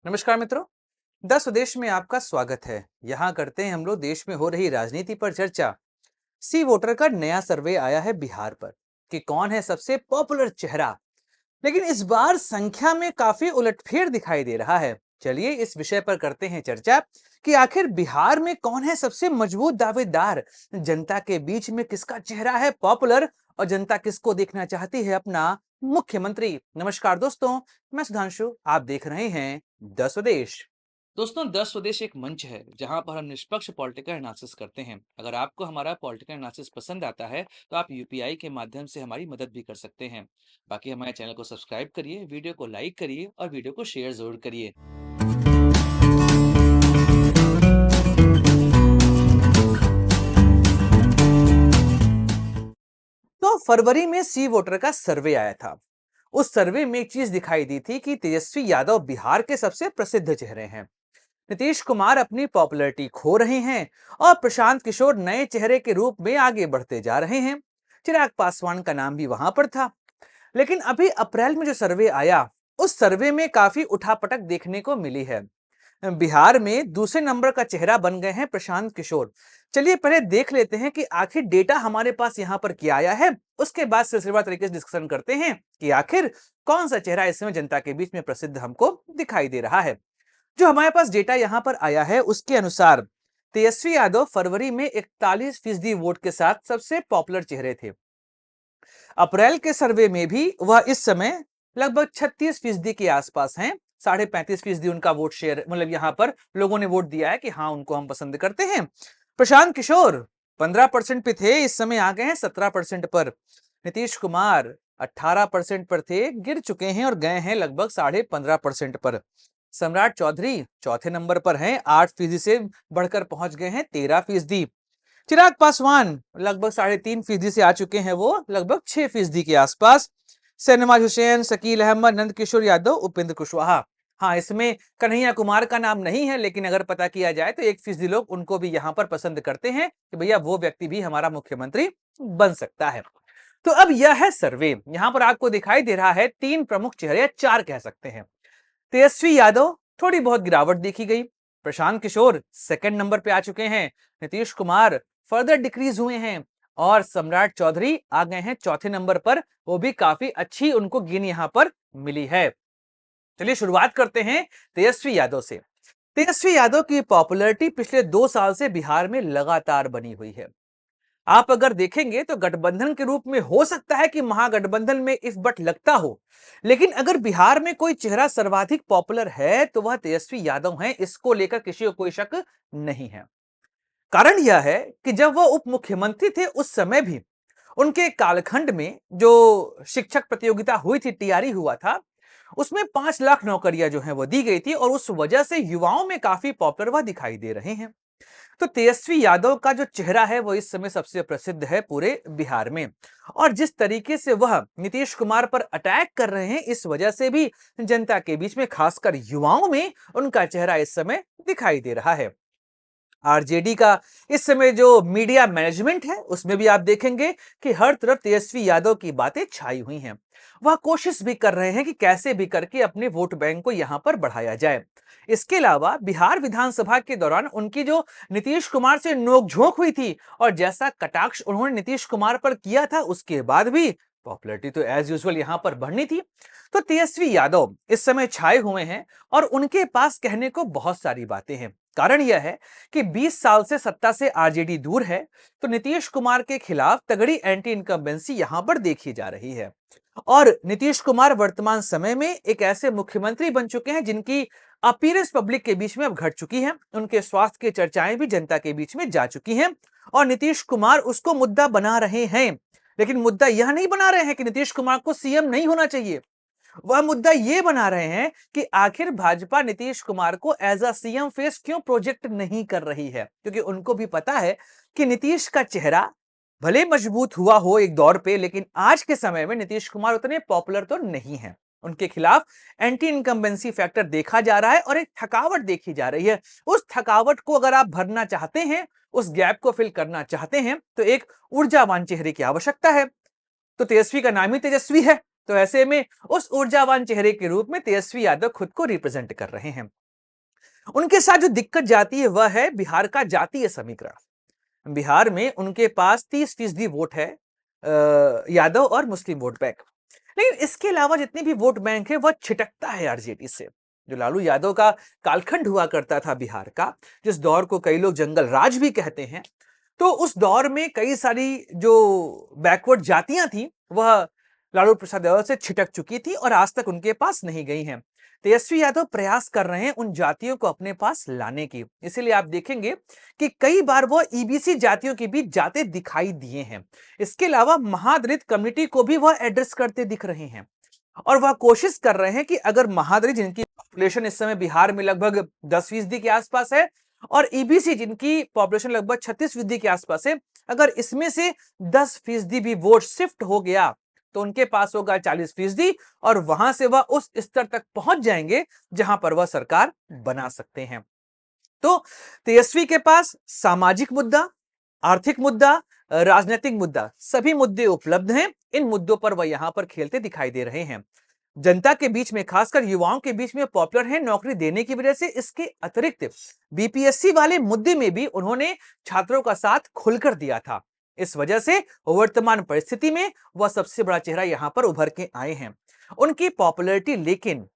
नमस्कार मित्रों। द स्वदेश में आपका स्वागत है। यहाँ करते हैं हम लोग देश में हो रही राजनीति पर चर्चा। सी वोटर का नया सर्वे आया है बिहार पर कि कौन है सबसे पॉपुलर चेहरा। लेकिन इस बार संख्या में काफी उलटफेर दिखाई दे रहा है। चलिए इस विषय पर करते हैं चर्चा कि आखिर बिहार में कौन है सबसे मजबूत दावेदार। जनता के बीच में किसका चेहरा है पॉपुलर और जनता किसको देखना चाहती है अपना मुख्यमंत्री। नमस्कार दोस्तों, मैं सुधांशु, आप देख रहे हैं द स्वदेश। दोस्तों, द स्वदेश एक मंच है जहां पर हम निष्पक्ष पॉलिटिकल एनालिसिस करते हैं। अगर आपको हमारा पॉलिटिकल एनालिसिस पसंद आता है तो आप यूपीआई के माध्यम से हमारी मदद भी कर सकते हैं। बाकी हमारे चैनल को सब्सक्राइब करिए, वीडियो को लाइक करिए और वीडियो को शेयर जरूर करिए। तो फरवरी में सी वोटर का सर्वे आया था। उस सर्वे में एक चीज दिखाई दी थी कि तेजस्वी यादव बिहार के सबसे प्रसिद्ध चेहरे हैं। नीतीश कुमार अपनी पॉपुलैरिटी खो रहे हैं और प्रशांत किशोर नए चेहरे के रूप में आगे बढ़ते जा रहे हैं। चिराग पासवान का नाम भी वहां पर था। लेकिन अभी अप्रैल में जो सर्वे आया, उस सर्वे में काफी उठापटक देखने को मिली है। बिहार में दूसरे नंबर का चेहरा बन गए हैं प्रशांत किशोर। चलिए पहले देख लेते हैं कि आखिर डेटा हमारे पास यहाँ पर क्या आया है। उसके बाद सिलसिलेवार तरीके से डिस्कशन करते हैं कि आखिर कौन सा चेहरा इस समय जनता के बीच में प्रसिद्ध हमको दिखाई दे रहा है। जो हमारे पास डेटा यहाँ पर आया है उसके अनुसार तेजस्वी यादव फरवरी में 41% वोट के साथ सबसे पॉपुलर चेहरे थे। अप्रैल के सर्वे में भी वह इस समय लगभग 36% के आसपास हैं। 35.5% उनका वोट शेयर, मतलब यहाँ पर लोगों ने वोट दिया है कि हाँ उनको हम पसंद करते हैं। प्रशांत किशोर 15% पे थे, इस समय आ गए हैं 17% पर। नीतीश कुमार 18% पर थे, गिर चुके हैं और गए हैं लगभग 15.5% पर। सम्राट चौधरी चौथे नंबर पर हैं, 8% से बढ़कर पहुंच गए हैं 13%। चिराग पासवान लगभग 3.5% से आ चुके हैं, वो लगभग 6% के आसपास। शहनवाज हुसैन, शकील अहमद, नंद किशोर यादव, उपेंद्र कुशवाहा। हाँ, इसमें कन्हैया कुमार का नाम नहीं है, लेकिन अगर पता किया जाए तो 1% लोग उनको भी यहाँ पर पसंद करते हैं कि भैया वो व्यक्ति भी हमारा मुख्यमंत्री बन सकता है। तो अब यह है सर्वे। यहाँ पर आपको दिखाई दे रहा है तीन प्रमुख चेहरे, या चार कह सकते हैं। तेजस्वी यादव थोड़ी बहुत गिरावट देखी गई। प्रशांत किशोर सेकंड नंबर पे आ चुके हैं। नीतीश कुमार फर्दर डिक्रीज हुए हैं और सम्राट चौधरी आ गए हैं चौथे नंबर पर। वो भी काफी अच्छी उनको गिन यहां पर मिली है। चलिए शुरुआत करते हैं तेजस्वी यादव से। तेजस्वी यादव की पॉपुलैरिटी पिछले 2 साल से बिहार में लगातार बनी हुई है। आप अगर देखेंगे तो गठबंधन के रूप में हो सकता है कि महागठबंधन में इफ बट लगता हो, लेकिन अगर बिहार में कोई चेहरा सर्वाधिक पॉपुलर है तो वह तेजस्वी यादव हैं। इसको लेकर किसी को कोई शक नहीं है। कारण यह है कि जब वह उप मुख्यमंत्री थे उस समय भी उनके कालखंड में जो शिक्षक प्रतियोगिता हुई थी, टीआरई हुआ था, उसमें 5 लाख नौकरियां जो हैं वो दी गई थी और उस वजह से युवाओं में काफी पॉपुलर वह दिखाई दे रहे हैं। तो तेजस्वी यादव का जो चेहरा है वो इस समय सबसे प्रसिद्ध है पूरे बिहार में। और जिस तरीके से वह नीतीश कुमार पर अटैक कर रहे हैं, इस वजह से भी जनता के बीच में, खासकर युवाओं में, उनका चेहरा इस समय दिखाई दे रहा है। आरजेडी का इस समय जो मीडिया मैनेजमेंट है उसमें भी आप देखेंगे कि हर तरफ तेजस्वी यादव की बातें छाई हुई हैं। वह कोशिश भी कर रहे हैं कि कैसे भी करके अपने वोट बैंक को यहां पर बढ़ाया जाए। इसके अलावा बिहार विधानसभा के दौरान उनकी जो नीतीश कुमार से नोकझोंक हुई थी और जैसा कटाक्ष उन्होंने नीतीश कुमार पर किया था, उसके बाद भी पॉपुलैरिटी तो एज यूजुअल यहां पर बढ़नी थी। तो तेजस्वी यादव इस समय छाए हुए हैं और उनके पास कहने को बहुत सारी बातें हैं। कारण यह है कि 20 साल से सत्ता से आरजेडी दूर है, तो नीतीश कुमार के खिलाफ तगड़ी एंटी इनकम्बेंसी यहां पर देखी जा रही है। और नीतीश कुमार वर्तमान समय में एक ऐसे मुख्यमंत्री बन चुके हैं जिनकी अपीयरेंस पब्लिक के बीच में अब घट चुकी है। उनके स्वास्थ्य की चर्चाएं भी जनता के बीच में जा चुकी हैं और नीतीश कुमार उसको मुद्दा बना रहे हैं। लेकिन मुद्दा यह नहीं बना रहे हैं कि नीतीश कुमार को सीएम नहीं होना चाहिए। वह मुद्दा ये बना रहे हैं कि आखिर भाजपा नीतीश कुमार को एज अ सीएम फेस क्यों प्रोजेक्ट नहीं कर रही है, क्योंकि उनको भी पता है कि नीतीश का चेहरा भले मजबूत हुआ हो एक दौर पे, लेकिन आज के समय में नीतीश कुमार उतने पॉपुलर तो नहीं है। उनके खिलाफ एंटी इनकम्बेंसी फैक्टर देखा जा रहा है और एक थकावट देखी जा रही है। उस थकावट को अगर आप भरना चाहते हैं, उस गैप को फिल करना चाहते हैं, तो एक ऊर्जावान चेहरे की आवश्यकता है। तो तेजस्वी का नाम ही तेजस्वी है। तो ऐसे में उस ऊर्जावान चेहरे के रूप में तेजस्वी यादव खुद को रिप्रेजेंट कर रहे हैं। उनके साथ जो दिक्कत जाती है वह है बिहार का जातीय समीकरण। बिहार में उनके पास 30% वोट है, यादव और मुस्लिम वोट बैंक। लेकिन इसके अलावा जितने भी वोट बैंक है वह छिटकता है आरजेडी से। जो लालू यादव का कालखंड हुआ करता था बिहार का, जिस दौर को कई लोग जंगल राज भी कहते हैं, तो उस दौर में कई सारी जो बैकवर्ड जातियां थी वह लालू प्रसाद यादव से छिटक चुकी थी और आज तक उनके पास नहीं गई हैं। तेजस्वी यादव प्रयास कर रहे हैं उन जातियों को अपने पास लाने की। इसीलिए आप देखेंगे कि कई बार वो ईबीसी जातियों के बीच जाते दिखाई दिए हैं। इसके अलावा महादलित कम्युनिटी को भी वह एड्रेस करते दिख रहे हैं और वह कोशिश कर रहे हैं कि अगर महादलित, जिनकी पॉपुलेशन इस समय बिहार में लगभग 10% के आसपास है, और ईबीसी जिनकी पॉपुलेशन लगभग 36% के आसपास है, अगर इसमें से 10% भी वोट शिफ्ट हो गया तो उनके पास होगा 40% और वहां से वह उस स्तर तक पहुंच जाएंगे जहां पर वह सरकार बना सकते हैं। तो तेजस्वी के पास सामाजिक मुद्दा, आर्थिक मुद्दा, राजनीतिक मुद्दा, सभी मुद्दे उपलब्ध हैं। इन मुद्दों पर वह यहां पर खेलते दिखाई दे रहे हैं। जनता के बीच में, खासकर युवाओं के बीच में पॉपुलर है नौकरी देने की वजह से। इसके अतिरिक्त बीपीएससी वाले मुद्दे में भी उन्होंने छात्रों का साथ खुलकर दिया था। इस वजह से वर्तमान परिस्थिति में वह सबसे बड़ा चेहरा यहां पर उभर के आए हैं। उनकी पॉपुलैरिटी लेकिन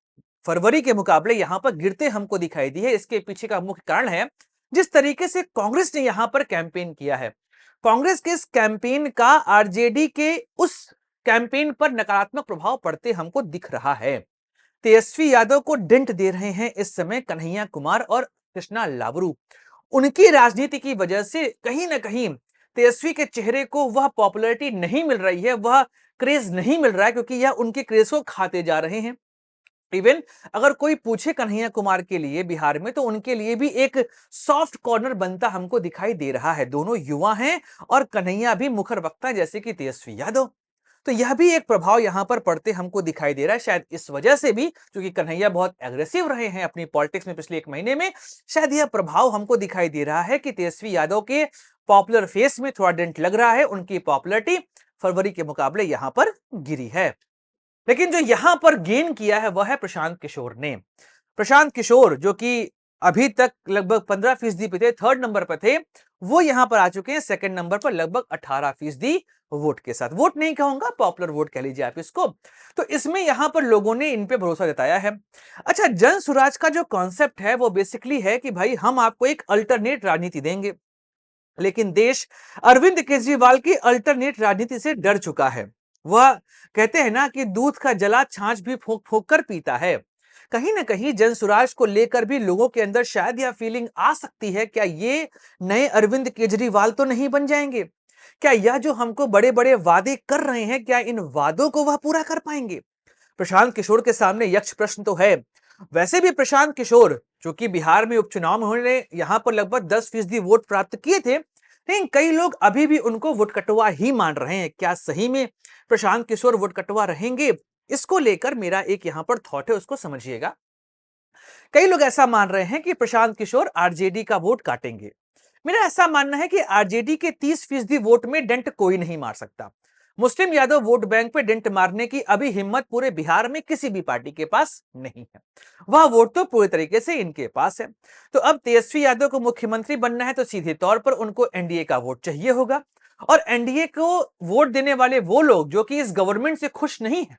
फरवरी के मुकाबले यहां पर गिरते हमको दिखाई दी है। इसके पीछे का मुख्य कारण है जिस तरीके से कांग्रेस ने यहां पर कैंपेन किया है। कांग्रेस के इस कैंपेन का आरजेडी के उस कैंपेन पर नकारात्मक प्रभाव पड़ते हमको दिख रहा है। तेजस्वी यादव को डेंट दे रहे हैं इस समय कन्हैया कुमार और कृष्णा लाबरू। उनकी राजनीति की वजह से कहीं ना कहीं तेजस्वी के चेहरे को वह पॉपुलैरिटी नहीं मिल रही है, वह क्रेज नहीं मिल रहा है, क्योंकि यह उनके क्रेज को खाते जा रहे हैं। इवन अगर कोई पूछे कन्हैया कुमार के लिए बिहार में, तो उनके लिए भी एक सॉफ्ट कॉर्नर बनता हमको दिखाई दे रहा है। दोनों युवा हैं और कन्हैया भी मुखर वक्ता जैसे कि तेजस्वी यादव। तो यह भी एक प्रभाव यहां पर पड़ते हमको दिखाई दे रहा है। शायद इस वजह से भी, क्योंकि कन्हैया बहुत एग्रेसिव रहे हैं अपनी पॉलिटिक्स में पिछले 1 महीने में, शायद यह प्रभाव हमको दिखाई दे रहा है कि तेजस्वी यादव के पॉपुलर फेस में थोड़ा डेंट लग रहा है। उनकी पॉपुलरिटी फरवरी के मुकाबले यहां पर गिरी है। लेकिन जो यहां पर गेन किया है वह है प्रशांत किशोर ने। प्रशांत किशोर जो कि अभी तक लगभग 15% पे थे, थर्ड नंबर पर थे, वो यहां पर आ चुके हैं सेकंड नंबर पर लगभग 18% वोट के साथ। वोट नहीं कहूंगा, पॉपुलर वोट कह लीजिए आप इसको। तो इसमें यहां पर लोगों ने इन पे भरोसा जताया है। अच्छा, जन सुराज का जो कॉन्सेप्ट है वो बेसिकली है कि भाई हम आपको एक अल्टरनेट राजनीति देंगे। लेकिन देश अरविंद केजरीवाल की अल्टरनेट राजनीति से डर चुका है। वह कहते हैं ना कि दूध का जला छाछ भी फूंक फूंक कर पीता है। कहीं ना कहीं जनसुराज को लेकर भी लोगों के अंदर शायद यह फीलिंग आ सकती है, क्या ये नए अरविंद केजरीवाल तो नहीं बन जाएंगे? क्या यह जो हमको बड़े बड़े वादे कर रहे हैं, क्या इन वादों को वह पूरा कर पाएंगे? प्रशांत किशोर के सामने यक्ष प्रश्न तो है। वैसे भी प्रशांत किशोर जो कि बिहार में उपचुनाव में उन्होंने यहां पर लगभग 10% वोट प्राप्त किए थे, लेकिन कई लोग अभी भी उनको वोट कटवा ही मान रहे हैं। क्या सही में प्रशांत किशोर वोट कटवा रहेंगे? इसको लेकर मेरा एक यहां पर थॉट है, उसको समझिएगा। कई लोग ऐसा मान रहे हैं कि प्रशांत किशोर आरजेडी का वोट काटेंगे। मेरा ऐसा मानना है कि आरजेडी के 30% वोट में डेंट कोई नहीं मार सकता। मुस्लिम यादव वोट बैंक पे डेंट मारने की अभी हिम्मत पूरे बिहार में किसी भी पार्टी के पास नहीं है। वह वोट तो पूरे तरीके से इनके पास है। तो अब तेजस्वी यादव को मुख्यमंत्री बनना है तो सीधे तौर पर उनको एनडीए का वोट चाहिए होगा। और एनडीए को वोट देने वाले वो लोग जो कि इस गवर्नमेंट से खुश नहीं है,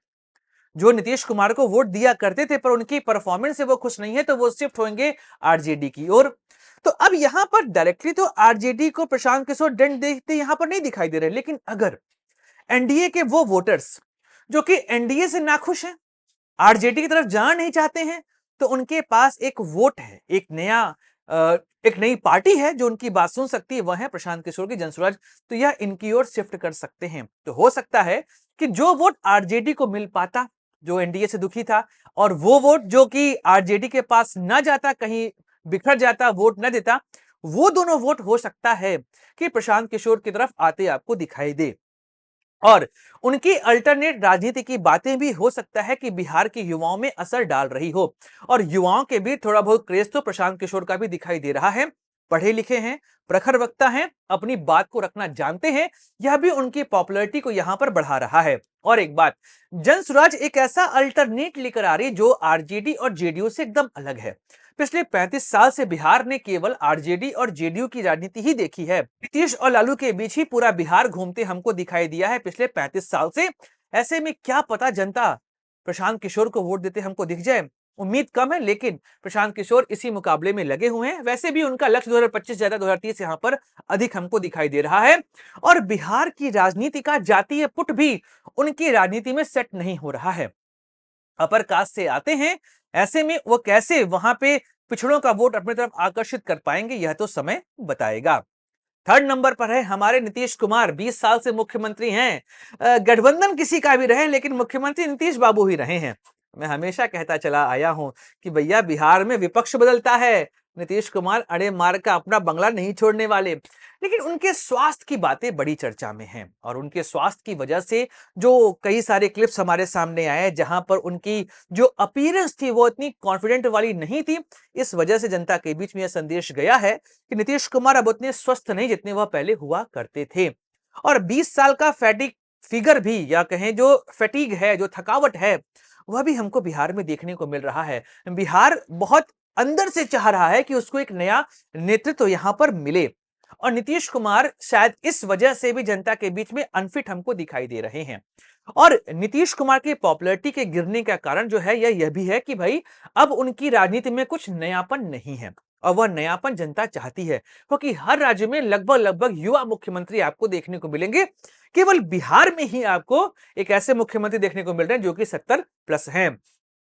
जो नीतीश कुमार को वोट दिया करते थे पर उनकी परफॉर्मेंस से वो खुश नहीं है, तो वो शिफ्ट होंगे आरजेडी की ओर। तो अब यहां पर डायरेक्टली तो आरजेडी को प्रशांत किशोर डेंट देखते यहां पर नहीं दिखाई दे रहे। लेकिन अगर एनडीए के वो वोटर्स जो कि एनडीए से नाखुश हैं, आरजेडी की तरफ जाना नहीं चाहते हैं, तो उनके पास एक वोट है, एक नया एक नई पार्टी है जो उनकी बात सुन सकती है, वह है प्रशांत किशोर की जनसुराज। तो यह इनकी ओर शिफ्ट कर सकते हैं। तो हो सकता है कि जो वोट आरजेडी को मिल पाता, जो एनडीए से दुखी था, और वो वोट जो कि आरजेडी के पास ना जाता, कहीं बिखर जाता, वोट न देता, वो दोनों वोट हो सकता है कि प्रशांत किशोर की तरफ आते आपको दिखाई दे। और उनकी अल्टरनेट राजनीति की बातें भी हो सकता है कि बिहार के युवाओं में असर डाल रही हो। और युवाओं के भी थोड़ा बहुत क्रेज तो प्रशांत किशोर का भी दिखाई दे रहा है। पढ़े लिखे हैं, प्रखर वक्ता हैं, अपनी बात को रखना जानते हैं, यह भी उनकी पॉपुलैरिटी को यहां पर बढ़ा रहा है। और एक बात, जनसुराज एक ऐसा अल्टरनेट लेकर आ रही जो आरजेडी और जेडीयू से एकदम अलग है। पिछले 35 साल से बिहार ने केवल आरजेडी और जेडीयू की राजनीति ही देखी है। नीतीश और लालू के बीच ही पूरा बिहार घूमते हमको दिखाई दिया है पिछले 35 साल से। ऐसे में क्या पता जनता प्रशांत किशोर को वोट देते हमको दिख जाए। उम्मीद कम है, लेकिन प्रशांत किशोर इसी मुकाबले में लगे हुए हैं। वैसे भी उनका लक्ष्य 2025 ज्यादा 2030 यहां पर अधिक हमको दिखाई दे रहा है। और बिहार की राजनीति का जातीय पुट भी उनकी राजनीति में सेट नहीं हो रहा है। अपर कास्ट से आते हैं, ऐसे में वो कैसे वहां पे पिछड़ों का वोट अपनी तरफ आकर्षित कर पाएंगे, यह तो समय बताएगा। थर्ड नंबर पर है हमारे नीतीश कुमार। 20 साल से मुख्यमंत्री हैं। गठबंधन किसी का भी रहे, लेकिन मुख्यमंत्री नीतीश बाबू ही रहे हैं। मैं हमेशा कहता चला आया हूं कि भैया बिहार में विपक्ष बदलता है, नीतीश कुमार अड़े मार का अपना बंगला नहीं छोड़ने वाले। लेकिन उनके स्वास्थ्य की बातें बड़ी चर्चा में हैं, और उनके स्वास्थ्य की वजह से जो कई सारे क्लिप्स हमारे सामने आए जहां पर उनकी जो अपीयरेंस थी वो इतनी कॉन्फिडेंट वाली नहीं थी। इस वजह से जनता के बीच में यह संदेश गया है कि नीतीश कुमार अब उतने स्वस्थ नहीं जितने वह पहले हुआ करते थे। और 20 साल का फैटिक फिगर भी, या कहें जो फैटिग है, जो थकावट है, वह भी हमको बिहार में देखने को मिल रहा है। बिहार बहुत अंदर से चाह रहा है कि उसको एक नया नेतृत्व यहां पर मिले, और नीतीश कुमार शायद इस वजह से भी जनता के बीच में अनफिट हमको दिखाई दे रहे हैं। और नीतीश कुमार की पॉपुलैरिटी के गिरने का कारण जो है यह भी है कि भाई अब उनकी राजनीति में कुछ नयापन नहीं है, और वह नयापन जनता चाहती है, क्योंकि हर राज्य में लगभग लगभग युवा मुख्यमंत्री आपको देखने को मिलेंगे। केवल बिहार में ही आपको एक ऐसे मुख्यमंत्री देखने को मिल रहे हैं जो कि 70 प्लस हैं।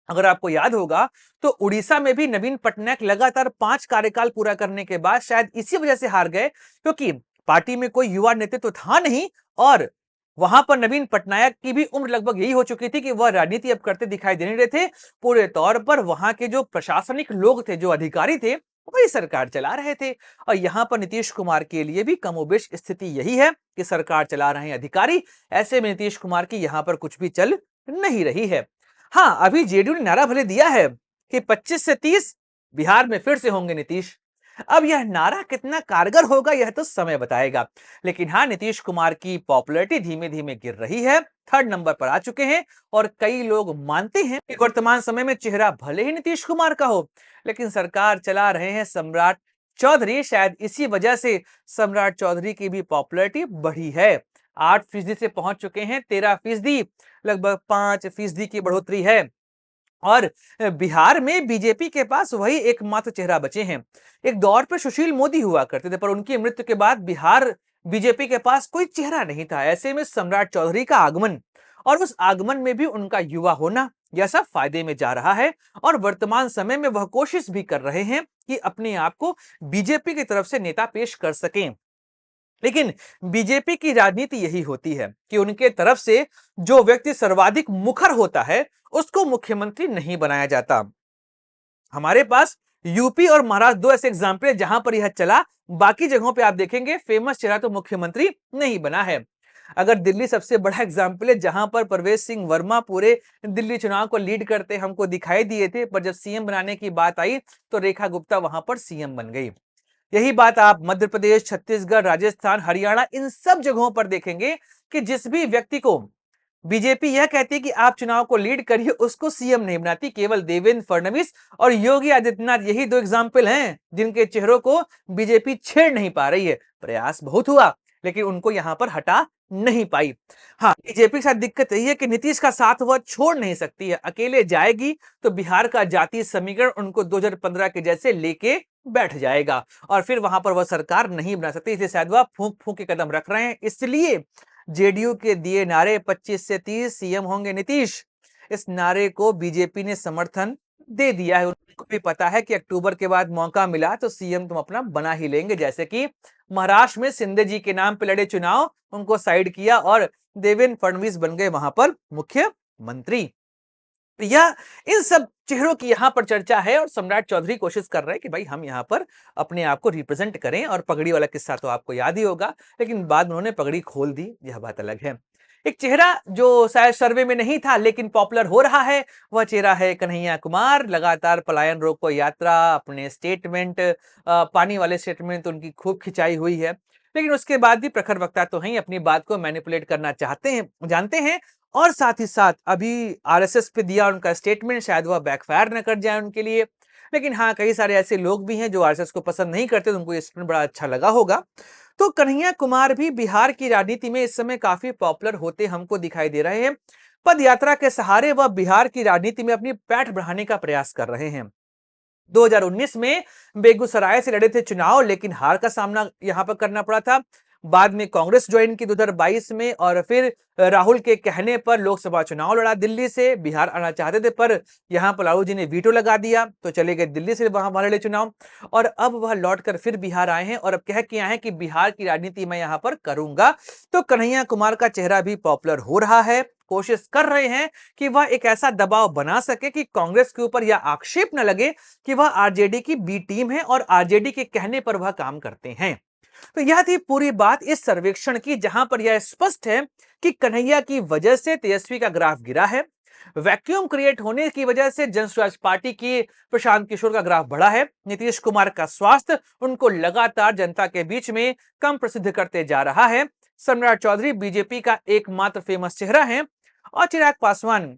अगर आपको याद होगा तो उड़ीसा में भी नवीन पटनायक लगातार 5 कार्यकाल पूरा करने के बाद शायद इसी वजह से हार गए, क्योंकि पार्टी में कोई युवा नेतृत्व था नहीं, और वहां पर नवीन पटनायक की भी उम्र लगभग यही हो चुकी थी कि वह राजनीति अब करते दिखाई दे नहीं रहे थे। पूरे तौर पर वहां के जो प्रशासनिक लोग थे, जो अधिकारी थे, वही सरकार चला रहे थे। और यहां पर नीतीश कुमार के लिए भी कमोबेश स्थिति यही है कि सरकार चला रहे हैं अधिकारी। ऐसे में नीतीश कुमार की यहां पर कुछ भी चल नहीं रही है। हाँ, अभी जेडीयू ने नारा भले दिया है कि 25 से 30 बिहार में फिर से होंगे नीतीश। अब यह नारा कितना कारगर होगा यह तो समय बताएगा। लेकिन हाँ, नीतीश कुमार की पॉपुलैरिटी धीमे धीमे गिर रही है, थर्ड नंबर पर आ चुके हैं। और कई लोग मानते हैं कि वर्तमान समय में चेहरा भले ही नीतीश कुमार का हो, लेकिन सरकार चला रहे हैं सम्राट चौधरी। शायद इसी वजह से सम्राट चौधरी की भी पॉपुलैरिटी बढ़ी है। 8% से पहुंच चुके हैं 13%, लगभग 5% की बढ़ोतरी है। और बिहार में बीजेपी के पास वही एकमात्र चेहरा बचे हैं। एक दौर पर सुशील मोदी हुआ करते थे, पर उनकी मृत्यु के बाद बिहार बीजेपी के पास कोई चेहरा नहीं था। ऐसे में सम्राट चौधरी का आगमन, और उस आगमन में भी उनका युवा होना, यह सब फायदे में जा रहा है। और वर्तमान समय में वह कोशिश भी कर रहे हैं कि अपने आप को बीजेपी की तरफ से नेता पेश कर सकें। लेकिन बीजेपी की राजनीति यही होती है कि उनके तरफ से जो व्यक्ति सर्वाधिक मुखर होता है उसको मुख्यमंत्री नहीं बनाया जाता। हमारे पास यूपी और महाराष्ट्र दो ऐसे एग्जाम्पल है जहां पर यह चला। बाकी जगहों पे आप देखेंगे फेमस चेहरा तो मुख्यमंत्री नहीं बना है। अगर दिल्ली सबसे बड़ा एग्जाम्पल है, जहां पर प्रवेश सिंह वर्मा पूरे दिल्ली चुनाव को लीड करते हमको दिखाई दिए थे, पर जब सीएम बनाने की बात आई तो रेखा गुप्ता वहां पर सीएम बन गई। यही बात आप मध्य प्रदेश, छत्तीसगढ़, राजस्थान, हरियाणा, इन सब जगहों पर देखेंगे कि जिस भी व्यक्ति को बीजेपी यह कहती है कि आप चुनाव को लीड करिए, उसको सीएम नहीं बनाती। केवल देवेंद्र फडणवीस और योगी आदित्यनाथ यही दो एग्जाम्पल हैं जिनके चेहरों को बीजेपी छेड़ नहीं पा रही है। प्रयास बहुत हुआ, लेकिन उनको यहां पर हटा नहीं पाई। हाँ, बीजेपी के साथ दिक्कत यही है कि नीतीश का साथ वह छोड़ नहीं सकती है। अकेले जाएगी तो बिहार का जातीय समीकरण उनको 2015 के जैसे लेके बैठ जाएगा, और फिर वहां पर वह सरकार नहीं बना सकती। इसलिए शायद वह फूंक फूंक के कदम रख रहे हैं। इसलिए जेडीयू के दिए नारे 25 से 30 सीएम होंगे नीतीश, इस नारे को बीजेपी ने समर्थन दे दिया है। उनको भी पता है कि अक्टूबर के बाद मौका मिला तो सीएम तुम अपना बना ही लेंगे। जैसे कि महाराष्ट्र में शिंदे जी के नाम पे लड़े चुनाव, उनको साइड किया और देवेंद्र फडणवीस बन गए वहां पर मुख्यमंत्री। यह इन सब चेहरों की यहां पर चर्चा है, और सम्राट चौधरी कोशिश कर रहे हैं कि भाई हम यहां पर अपने आप को रिप्रेजेंट करें। और पगड़ी वाला किस्सा तो आपको याद ही होगा, लेकिन बाद में उन्होंने पगड़ी खोल दी, यह बात अलग है। एक चेहरा जो शायद सर्वे में नहीं था लेकिन पॉपुलर हो रहा है, वह चेहरा है कन्हैया कुमार। लगातार पलायन रोको यात्रा, अपने स्टेटमेंट, पानी वाले स्टेटमेंट तो उनकी खूब खिंचाई हुई है। लेकिन उसके बाद भी प्रखर वक्ता तो हैं, अपनी बात को मैनिपुलेट करना चाहते हैं, जानते हैं। और साथ ही साथ अभी आरएसएस पे दिया उनका स्टेटमेंट, शायद वह बैकफायर न कर जाए उनके लिए। लेकिन हाँ, कई सारे ऐसे लोग भी हैं जो आरएसएस को पसंद नहीं करते, तो उनको ये स्टेटमेंट बड़ा अच्छा लगा होगा। तो कन्हैया कुमार भी बिहार की राजनीति में इस समय काफी पॉपुलर होते हमको दिखाई दे रहे हैं। पद यात्रा के सहारे वह बिहार की राजनीति में अपनी पैठ बढ़ाने का प्रयास कर रहे हैं। 2019 में बेगूसराय से लड़े थे चुनाव, लेकिन हार का सामना यहां पर करना पड़ा था। बाद में कांग्रेस ज्वाइन की 2022 में, और फिर राहुल के कहने पर लोकसभा चुनाव लड़ा। दिल्ली से बिहार आना चाहते थे, पर यहां पर लालू जी ने वीटो लगा दिया, तो चले गए दिल्ली से, वहां लड़े चुनाव। और अब वह लौटकर फिर बिहार आए हैं और अब कह के आए हैं कि बिहार की राजनीति मैं यहां पर करूंगा। तो कन्हैया कुमार का चेहरा भी पॉपुलर हो रहा है। कोशिश कर रहे हैं कि वह एक ऐसा दबाव बना सके कि कांग्रेस के ऊपर यह आक्षेप न लगे कि वह आरजेडी की बी टीम है और आरजेडी के कहने पर वह काम करते हैं। तो यह थी पूरी बात इस सर्वेक्षण की, जहां पर यह स्पष्ट है कि कन्हैया की वजह से तेजस्वी का ग्राफ गिरा है। वैक्यूम क्रिएट होने की वजह से जन स्वराज पार्टी की प्रशांत किशोर का ग्राफ बढ़ा है। नीतीश कुमार का स्वास्थ्य उनको लगातार जनता के बीच में कम प्रसिद्ध करते जा रहा है। सम्राट चौधरी बीजेपी का एकमात्र फेमस चेहरा है, और चिराग पासवान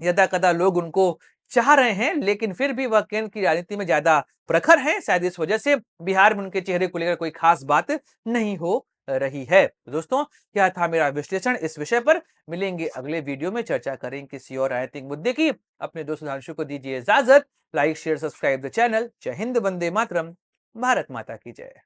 यदा कदा लोग उनको चाह रहे हैं, लेकिन फिर भी वह केंद्र की राजनीति में ज्यादा प्रखर है। शायद इस वजह से बिहार में उनके चेहरे को लेकर कोई खास बात नहीं हो रही है। तो दोस्तों, यह था मेरा विश्लेषण इस विषय पर। मिलेंगे अगले वीडियो में, चर्चा करेंगे किसी और राजनीतिक मुद्दे की। अपने दोस्त सुधांशु को दीजिए इजाजत। Like share subscribe the channel. जय हिंद, वंदे मातरम, भारत माता की जय।